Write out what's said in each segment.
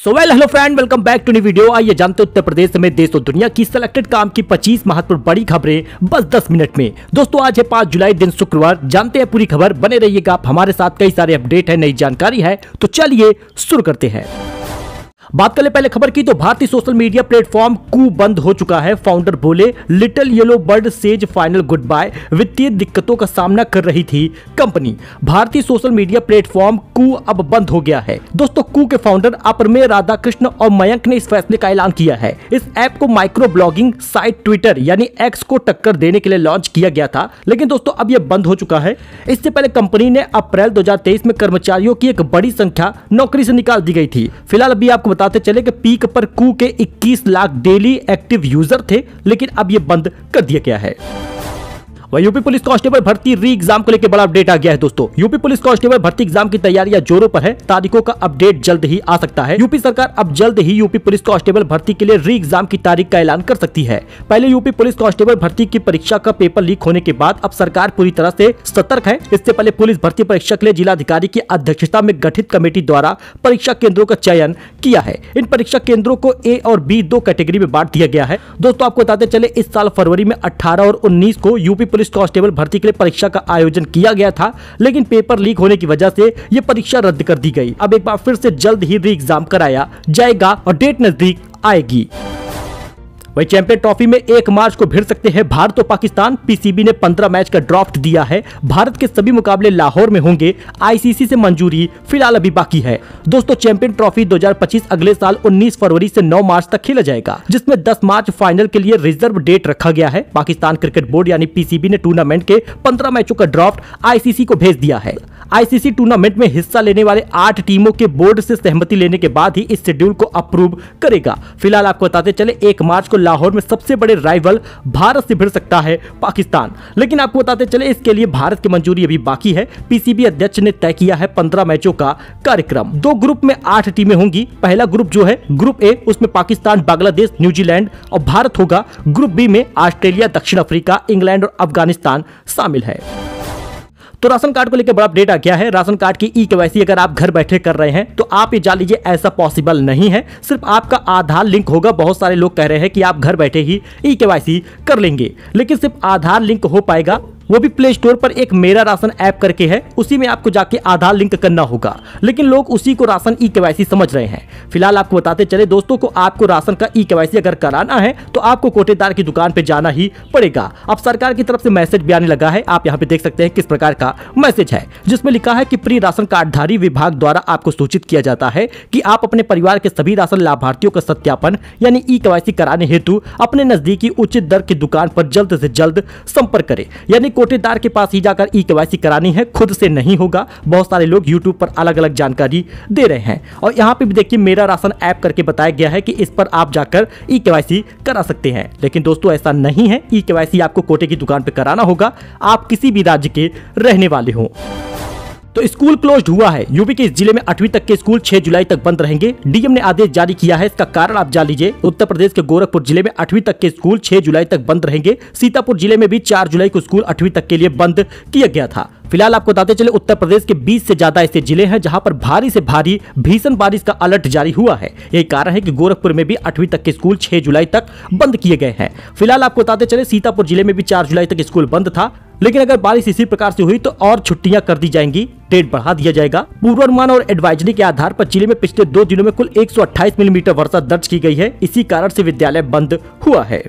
Hello friend, welcome back to new video. आइए जानते उत्तर प्रदेश समेत देश और दुनिया की सिलेक्टेड काम की 25 महत्वपूर्ण बड़ी खबरें बस 10 मिनट में। दोस्तों आज है 5 जुलाई दिन शुक्रवार। जानते हैं पूरी खबर, बने रहिएगा आप हमारे साथ। कई सारे अपडेट है, नई जानकारी है, तो चलिए शुरू करते हैं। बात करें पहले खबर की तो भारतीय सोशल मीडिया प्लेटफॉर्म कू बंद हो चुका है। फाउंडर बोले little yellow bird says final goodbye. वित्तीय दिक्कतों का सामना कर रही थी कंपनी। भारतीय सोशल मीडिया प्लेटफॉर्म कू अब बंद हो गया है। दोस्तों कू के फाउंडर अप्रमेय राधाकृष्ण और मयंक ने इस फैसले का ऐलान किया है। इस ऐप को माइक्रो ब्लॉगिंग साइट ट्विटर यानी एक्स को टक्कर देने के लिए लॉन्च किया गया था, लेकिन दोस्तों अब यह बंद हो चुका है। इससे पहले कंपनी ने अप्रैल 2023 में कर्मचारियों की एक बड़ी संख्या नौकरी से निकाल दी गई थी। फिलहाल अभी आपको बताते चले कि पीक पर कू के 21 लाख डेली एक्टिव यूजर थे, लेकिन अब यह बंद कर दिया गया है। वह यूपी पुलिस कांस्टेबल भर्ती री एग्जाम को लेकर बड़ा अपडेट आ गया है। दोस्तों यूपी पुलिस कांस्टेबल भर्ती एग्जाम की तैयारियां जोरों पर है। तारीखों का अपडेट जल्द ही आ सकता है। यूपी सरकार अब जल्द ही यूपी पुलिस कांस्टेबल भर्ती के लिए री एग्जाम की तारीख का ऐलान कर सकती है। पहले यूपी पुलिस कांस्टेबल भर्ती की परीक्षा का पेपर लीक होने के बाद अब सरकार पूरी तरह से सतर्क है। इससे पहले पुलिस भर्ती परीक्षा के लिए जिलाधिकारी की अध्यक्षता में गठित कमेटी द्वारा परीक्षा केंद्रों का चयन किया है। इन परीक्षा केंद्रों को ए और बी दो कैटेगरी में बांट दिया गया है। दोस्तों आपको बताते चले इस साल फरवरी में 18 और 19 को यूपी पुलिस कांस्टेबल भर्ती के लिए परीक्षा का आयोजन किया गया था, लेकिन पेपर लीक होने की वजह से यह परीक्षा रद्द कर दी गई। अब एक बार फिर से जल्द ही री एग्जाम कराया जाएगा और डेट नजदीक आएगी। वही चैंपियन ट्रॉफी में 1 मार्च को भिड़ सकते हैं भारत और पाकिस्तान। पीसीबी ने 15 मैच का ड्राफ्ट दिया है। भारत के सभी मुकाबले लाहौर में होंगे। आईसीसी से मंजूरी फिलहाल अभी बाकी है। दोस्तों चैंपियन ट्रॉफी 2025 अगले साल 19 फरवरी से 9 मार्च तक खेला जाएगा, जिसमें 10 मार्च फाइनल के लिए रिजर्व डेट रखा गया है। पाकिस्तान क्रिकेट बोर्ड यानी पीसीबी ने टूर्नामेंट के 15 मैचों का ड्राफ्ट आईसीसी को भेज दिया है। आईसीसी टूर्नामेंट में हिस्सा लेने वाले 8 टीमों के बोर्ड से सहमति लेने के बाद ही इस शेड्यूल को अप्रूव करेगा। फिलहाल आपको बताते चले 1 मार्च को लाहौर में सबसे बड़े राइवल भारत से भिड़ सकता है पाकिस्तान, लेकिन आपको बताते चले इसके लिए भारत की मंजूरी अभी बाकी है। पीसीबी अध्यक्ष ने तय किया है 15 मैचों का कार्यक्रम। 2 ग्रुप में 8 टीमें होंगी। पहला ग्रुप जो है ग्रुप ए, उसमें पाकिस्तान, बांग्लादेश, न्यूजीलैंड और भारत होगा। ग्रुप बी में ऑस्ट्रेलिया, दक्षिण अफ्रीका, इंग्लैंड और अफगानिस्तान शामिल है। तो राशन कार्ड को लेकर बड़ा अपडेट आ गया है। राशन कार्ड की ई-केवाईसी अगर आप घर बैठे कर रहे हैं तो आप ये जान लीजिए ऐसा पॉसिबल नहीं है। सिर्फ आपका आधार लिंक होगा। बहुत सारे लोग कह रहे हैं कि आप घर बैठे ही ई-केवाईसी कर लेंगे, लेकिन सिर्फ आधार लिंक हो पाएगा, वो भी प्ले स्टोर पर एक मेरा राशन ऐप करके है, उसी में आपको जाके आधार लिंक करना होगा। लेकिन लोग उसी को राशन ई-केवाईसी समझ रहे हैं। फिलहाल आपको बताते चले दोस्तों को आपको राशन का ई-केवाईसी अगर कराना है तो आपको कोटेदार की दुकान पे जाना ही पड़ेगा। अब सरकार की तरफ से मैसेज भी आने लगा है। आप यहाँ पे देख सकते हैं किस प्रकार का मैसेज है, जिसमें लिखा है कि प्रिय राशन कार्डधारी, विभाग द्वारा आपको सूचित किया जाता है कि आप अपने परिवार के सभी राशन लाभार्थियों का सत्यापन यानी ई-केवाईसी कराने हेतु अपने नजदीकी उचित दर की दुकान पर जल्द से जल्द संपर्क करें। यानी कोटेदार के पास ही जाकर ई-केवाईसी करानी है, खुद से नहीं होगा। बहुत सारे लोग यूट्यूब पर अलग अलग जानकारी दे रहे हैं और यहाँ पे भी देखिए मेरा राशन ऐप करके बताया गया है कि इस पर आप जाकर ई-केवाईसी करा सकते हैं, लेकिन दोस्तों ऐसा नहीं है। ई-केवाईसी आपको कोटे की दुकान पर कराना होगा, आप किसी भी राज्य के रहने वाले हो। तो स्कूल क्लोज्ड हुआ है। यूपी के इस जिले में 8वीं तक के स्कूल 6 जुलाई तक बंद रहेंगे। डीएम ने आदेश जारी किया है। इसका कारण आप जान लीजिए। उत्तर प्रदेश के गोरखपुर जिले में 8वीं तक के स्कूल 6 जुलाई तक बंद रहेंगे। सीतापुर जिले में भी 4 जुलाई को स्कूल 8वीं तक के लिए बंद किया गया था। फिलहाल आपको बताते चले उत्तर प्रदेश के 20 से ज्यादा ऐसे जिले हैं जहां पर भारी से भारी भीषण बारिश का अलर्ट जारी हुआ है। यही कारण है कि गोरखपुर में भी 8वीं तक के स्कूल 6 जुलाई तक बंद किए गए हैं। फिलहाल आपको बताते चले सीतापुर जिले में भी 4 जुलाई तक स्कूल बंद था, लेकिन अगर बारिश इसी प्रकार से हुई तो और छुट्टियां कर दी जाएंगी, डेट बढ़ा दिया जाएगा। पूर्वानुमान और एडवाइजरी के आधार पर जिले में पिछले 2 दिनों में कुल 128 मिलीमीटर वर्षा दर्ज की गई है। इसी कारण से विद्यालय बंद हुआ है।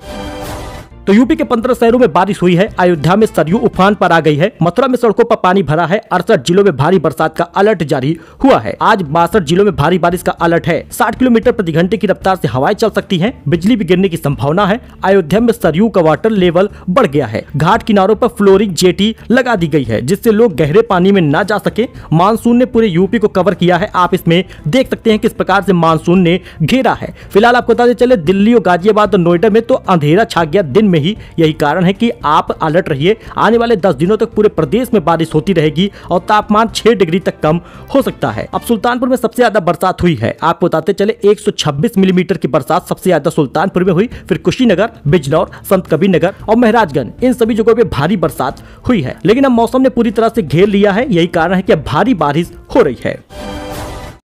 तो यूपी के 15 शहरों में बारिश हुई है। अयोध्या में सरयू उफान पर आ गई है। मथुरा में सड़कों पर पानी भरा है। 68 जिलों में भारी बरसात का अलर्ट जारी हुआ है। आज 62 जिलों में भारी बारिश का अलर्ट है। 60 किलोमीटर प्रति घंटे की रफ्तार से हवाएं चल सकती हैं। बिजली भी गिरने की संभावना है। अयोध्या में सरयू का वाटर लेवल बढ़ गया है। घाट किनारों पर फ्लोरिंग जेटी लगा दी गई है, जिससे लोग गहरे पानी में न जा सके। मानसून ने पूरे यूपी को कवर किया है। आप इसमें देख सकते हैं किस प्रकार से मानसून ने घेरा है। फिलहाल आपको बताते चले दिल्ली और गाजियाबाद और नोएडा में तो अंधेरा छा गया दिन में ही। यही कारण है कि आप अलर्ट रहिए। आने वाले 10 दिनों तक पूरे प्रदेश में बारिश होती रहेगी और तापमान 6 डिग्री तक कम हो सकता है। अब सुल्तानपुर में सबसे ज्यादा बरसात हुई है। आपको बताते चले 126 मिलीमीटर की बरसात सबसे ज्यादा सुल्तानपुर में हुई, फिर कुशीनगर, बिजनौर, संत कबीर नगर और महराजगंज, इन सभी जगहों पे भारी बरसात हुई है। लेकिन अब मौसम ने पूरी तरह से घेर लिया है। यही कारण है कि अब भारी बारिश हो रही है।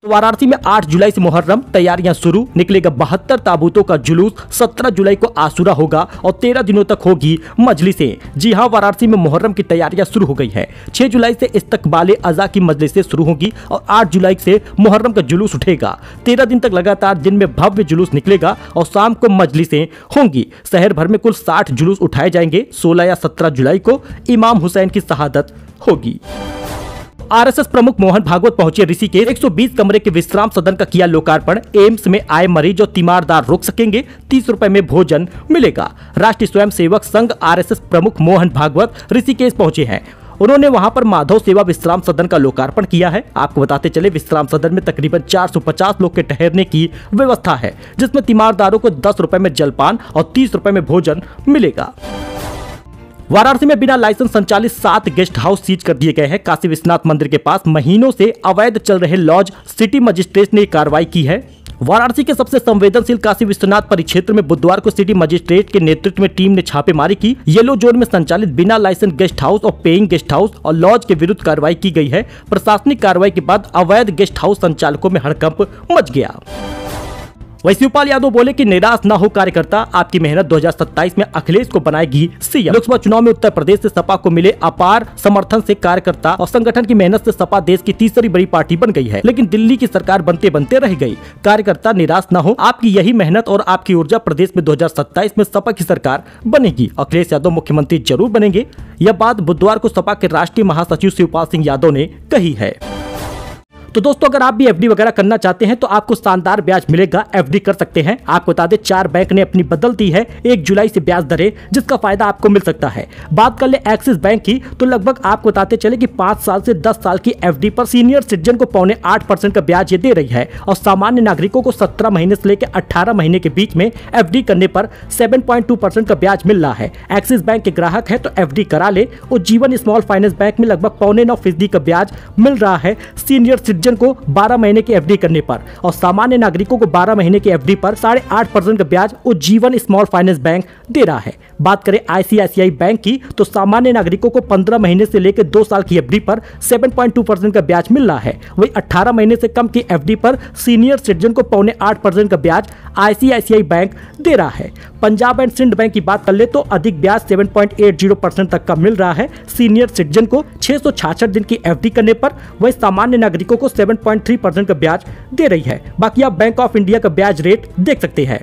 तो वाराणसी में 8 जुलाई से मुहर्रम तैयारियां शुरू, निकलेगा 72 ताबूतों का जुलूस, 17 जुलाई को आशूरा होगा और 13 दिनों तक होगी मजलिसें। जी हां, वाराणसी में मुहर्रम की तैयारियां शुरू हो गई है। 6 जुलाई से इस्तकबाले अज़ा की मजलिसें शुरू होंगी और 8 जुलाई से मुहर्रम का जुलूस उठेगा। 13 दिन तक लगातार दिन में भव्य जुलूस निकलेगा और शाम को मजलिसें होंगी। शहर भर में कुल 60 जुलूस उठाए जाएंगे। 16 या 17 जुलाई को इमाम हुसैन की शहादत होगी। आरएसएस प्रमुख मोहन भागवत पहुंचे ऋषिकेश। 120 कमरे के विश्राम सदन का किया लोकार्पण। एम्स में आए मरीज और तीमारदार रुक सकेंगे। 30 रुपए में भोजन मिलेगा। राष्ट्रीय स्वयंसेवक संघ आरएसएस प्रमुख मोहन भागवत ऋषिकेश पहुंचे हैं। उन्होंने वहां पर माधव सेवा विश्राम सदन का लोकार्पण किया है। आपको बताते चले, विश्राम सदन में तकरीबन 450 लोग के ठहरने की व्यवस्था है, जिसमें तीमारदारों को 10 रुपए में जलपान और 30 रुपए में भोजन मिलेगा। वाराणसी में बिना लाइसेंस संचालित 7 गेस्ट हाउस सीज कर दिए गए हैं। काशी विश्वनाथ मंदिर के पास महीनों से अवैध चल रहे लॉज सिटी मजिस्ट्रेट ने कार्रवाई की है। वाराणसी के सबसे संवेदनशील काशी विश्वनाथ परिक्षेत्र में बुधवार को सिटी मजिस्ट्रेट के नेतृत्व में टीम ने छापेमारी की। येलो जोन में संचालित बिना लाइसेंस गेस्ट हाउस और पेइंग गेस्ट हाउस और लॉज के विरुद्ध कार्रवाई की गई है। प्रशासनिक कार्रवाई के बाद अवैध गेस्ट हाउस संचालकों में हड़कंप मच गया। वहीं शिवपाल यादव बोले कि निराश न हो कार्यकर्ता, आपकी मेहनत 2027 में अखिलेश को बनाएगी सीएम। लोकसभा चुनाव में उत्तर प्रदेश से सपा को मिले अपार समर्थन से कार्यकर्ता और संगठन की मेहनत से सपा देश की तीसरी बड़ी पार्टी बन गई है, लेकिन दिल्ली की सरकार बनते बनते रह गई। कार्यकर्ता निराश न हो, आपकी यही मेहनत और आपकी ऊर्जा प्रदेश में 2027 में सपा की सरकार बनेगी। अखिलेश यादव मुख्यमंत्री जरूर बनेंगे। यह बात बुधवार को सपा के राष्ट्रीय महासचिव शिवपाल सिंह यादव ने कही है। तो दोस्तों, अगर आप भी एफडी वगैरह करना चाहते हैं तो आपको शानदार ब्याज मिलेगा। एफडी कर सकते हैं। आपको बता दें, 4 बैंक ने अपनी बदल दी है 1 जुलाई से ब्याज दरें, जिसका फायदा आपको मिल सकता है। बात कर ले एक्सिस बैंक की, तो लगभग आपको बताते चले कि 5 साल से 10 साल की एफडी पर सीनियर सिटीजन को 0.8% का ब्याज ये दे रही है और सामान्य नागरिकों को 17 महीने से लेकर 18 महीने के बीच में एफडी करने पर 7.2% का ब्याज मिल रहा है। एक्सिस बैंक के ग्राहक है तो एफडी करा ले। और जीवन स्मॉल फाइनेंस बैंक में लगभग 0.9% का ब्याज मिल रहा है सीनियर को 12 महीने की एफडी करने पर, और सामान्य नागरिकों को 12 महीने की एफडी पर 8.5% का ब्याज जीवन स्मॉल फाइनेंस बैंक दे रहा है। बात करें आईसीआईसीआई बैंक की, तो सामान्य नागरिकों को 15 महीने से लेकर 2 साल की एफडी पर 7.2% का ब्याज मिल रहा है। वही 18 महीने से कम की एफडी पर सीनियर सिटीजन को 0.8% का ब्याज आईसीआईसीआई बैंक दे रहा है। पंजाब एंड सिंध बैंक की बात कर ले तो अधिक ब्याज 7.80% तक का मिल रहा है सीनियर सिटीजन को 666 दिन की एफडी करने पर। वही सामान्य नागरिकों को 7.3% का ब्याज दे रही है। बाकी आप बैंक ऑफ इंडिया का ब्याज रेट देख सकते हैं।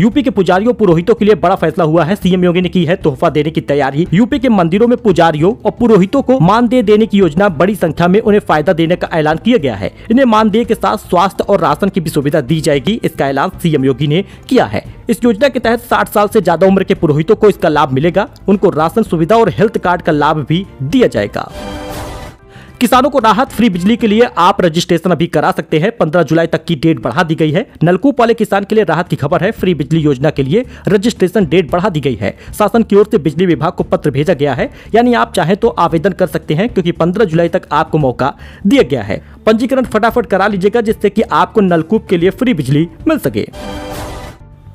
यूपी के पुजारियों पुरोहितों के लिए बड़ा फैसला हुआ है। सीएम योगी ने की है तोहफा देने की तैयारी। यूपी के मंदिरों में पुजारियों और पुरोहितों को मानदेय देने की योजना, बड़ी संख्या में उन्हें फायदा देने का ऐलान किया गया है। इन्हें मानदेय के साथ स्वास्थ्य और राशन की भी सुविधा दी जाएगी। इसका ऐलान सीएम योगी ने किया है। इस योजना के तहत 60 साल से ज्यादा उम्र के पुरोहितों को इसका लाभ मिलेगा। उनको राशन सुविधा और हेल्थ कार्ड का लाभ भी दिया जाएगा। किसानों को राहत, फ्री बिजली के लिए आप रजिस्ट्रेशन अभी करा सकते हैं। 15 जुलाई तक की डेट बढ़ा दी गई है। नलकूप वाले किसान के लिए राहत की खबर है। फ्री बिजली योजना के लिए रजिस्ट्रेशन डेट बढ़ा दी गई है। शासन की ओर से बिजली विभाग को पत्र भेजा गया है, यानी आप चाहें तो आवेदन कर सकते हैं, क्योंकि 15 जुलाई तक आपको मौका दिया गया है। पंजीकरण फटाफट करा लीजिएगा, जिससे कि आपको नलकूप के लिए फ्री बिजली मिल सके।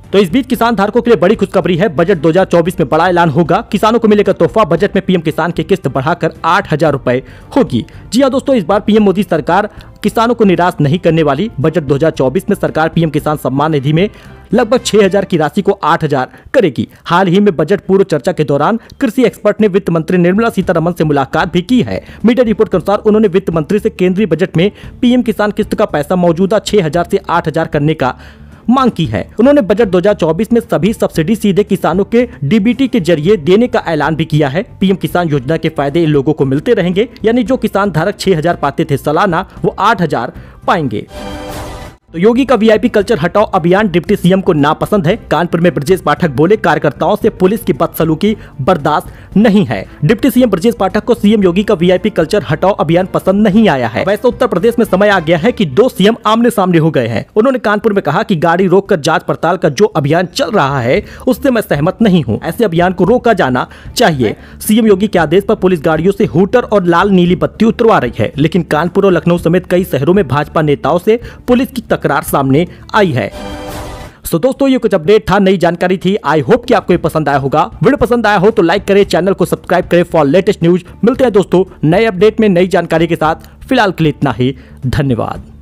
तो इस बीच किसान धारकों के लिए बड़ी खुशखबरी है। बजट 2024 में बड़ा ऐलान होगा। किसानों को मिलेगा तोहफा। बजट में पीएम किसान की किस्त बढ़ाकर 8,000 रुपए होगी। जी हां दोस्तों, इस बार पीएम मोदी सरकार किसानों को निराश नहीं करने वाली। बजट 2024 में सरकार पीएम किसान सम्मान निधि में लगभग 6,000 की राशि को 8,000 करेगी। हाल ही में बजट पूर्व चर्चा के दौरान कृषि एक्सपर्ट ने वित्त मंत्री निर्मला सीतारमण से मुलाकात भी की है। मीडिया रिपोर्ट के अनुसार उन्होंने वित्त मंत्री से केंद्रीय बजट में पीएम किसान किस्त का पैसा मौजूदा 6,000 से 8,000 करने का मांग की है। उन्होंने बजट 2024 में सभी सब्सिडी सीधे किसानों के डीबीटी के जरिए देने का ऐलान भी किया है। पीएम किसान योजना के फायदे इन लोगों को मिलते रहेंगे, यानी जो किसान धारक 6,000 पाते थे सालाना, वो 8,000 पाएंगे। तो योगी का वीआईपी कल्चर हटाओ अभियान डिप्टी सीएम को नापसंद है। कानपुर में ब्रजेश पाठक बोले, कार्यकर्ताओं से पुलिस की बदसलूकी बर्दाश्त नहीं है। डिप्टी सीएम ब्रजेश पाठक को सीएम योगी का वीआईपी कल्चर हटाओ अभियान पसंद नहीं आया है। वैसे उत्तर प्रदेश में समय आ गया है कि 2 सीएम आमने सामने हो गए हैं। उन्होंने कानपुर में कहा कि गाड़ी रोककर जांच पड़ताल का जो अभियान चल रहा है उससे मैं सहमत नहीं हूँ। ऐसे अभियान को रोका जाना चाहिए। सीएम योगी के आदेश पर पुलिस गाड़ियों से हूटर और लाल नीली बत्ती उतरवा रही है, लेकिन कानपुर और लखनऊ समेत कई शहरों में भाजपा नेताओं से पुलिस की तकरार सामने आई है। तो दोस्तों, ये कुछ अपडेट था, नई जानकारी थी। आई होप कि आपको ये पसंद आया होगा। वीडियो पसंद आया हो तो लाइक करें, चैनल को सब्सक्राइब करें फॉर लेटेस्ट न्यूज। मिलते हैं दोस्तों नए अपडेट में नई जानकारी के साथ। फिलहाल के लिए इतना ही। धन्यवाद।